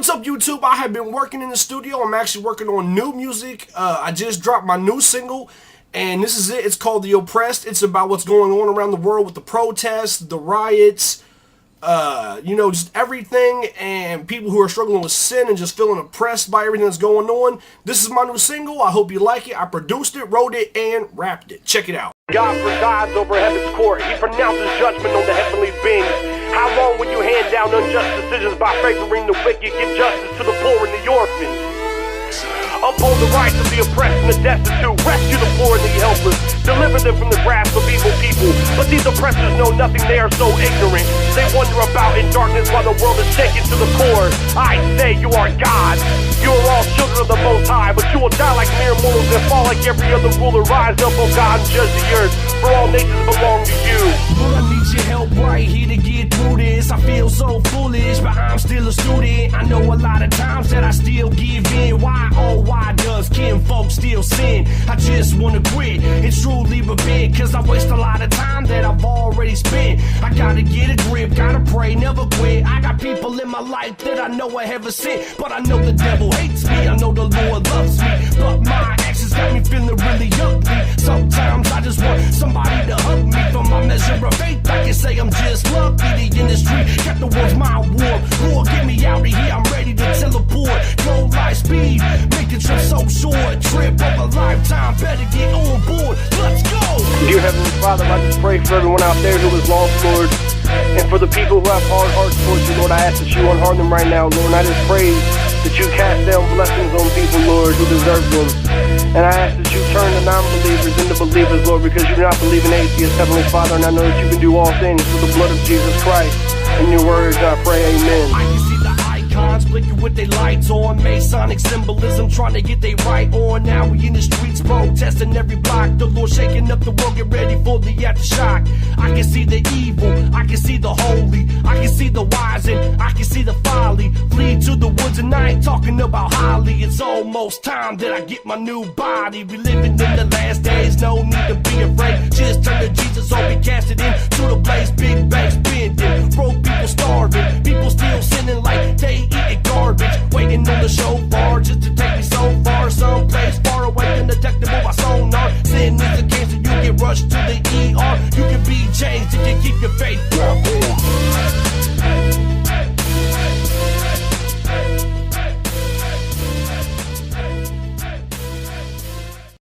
What's up, YouTube? I have been working in the studio. I'm actually working on new music. I just dropped my new single, and this is it. It's called The Oppressed. It's about what's going on around the world with the protests, the riots, just everything, and people who are struggling with sin and just feeling oppressed by everything that's going on. This is my new single. I hope you like it. I produced it, wrote it, and rapped it. Check it out. God presides over heaven's court. He pronounces judgment on the heavenly beings. How long will you hand down unjust decisions by favoring the wicked? Give justice to the poor and the orphans. Uphold the rights of the oppressed and the destitute. Rescue the poor and the helpless. Deliver them from the grasp of evil people. But these oppressors know nothing, they are so ignorant. They wander about in darkness while the world is shaken to the core. I say you are God. You are all children of the Most High. But you will die like mere mortals and fall like every other ruler. Rise up, O God, and judge the earth. For all nations belong to you. Lord, I need your help right here to get through this. I feel so foolish, but I'm still a student. I know a lot of times that I still give in. Why, oh, why does kinfolk still sin? I just wanna quit and truly repent, cause I waste a lot of time that I've already spent. I gotta get a grip, gotta pray, never quit. I got people in my life that I know I haven't sent, but I know the devil hates me, I know the Lord loves me, but my actions got me feeling really ugly. Sometimes I just want somebody to hug me. For my measure of faith, I can say I'm just lucky. The industry got the world's my war. Lord, get me out of here, I'm ready to teleport. Go light speed, make the trip so short. Trip of a lifetime, better get on board. Let's go! Dear Heavenly Father, I just pray for everyone out there who is lost, Lord. And for the people who have hard hearts towards you, Lord, I ask that you unharm them right now, Lord. And I just pray that you cast down blessings on people, Lord, who deserve them. And I ask that you turn the non-believers into believers, Lord, because you do not believe in atheists, Heavenly Father, and I know that you can do all things through the blood of Jesus Christ. In your words, I pray, amen. I can see the icons blinking with their lights on. Masonic symbolism trying to get they right on. Now we in the streets protesting every block. The Lord shaking up the world, get ready for the aftershock. I can see the evil, I can see the holy, I can see the wise and I can see the folly. Flee to the woods and I ain't talking about Holly. It's almost time that I get my new body. We living in the last days, no need to be afraid. Just turn to Jesus or be casted into the place. Big banks bending, broke people starving, people still sinning like they eating garbage. Waiting on the shofar just to take me so far, someplace far away, undetectable by sonar. Sin is a cancer, you get rushed to the ER. You can be changed if you keep your faith.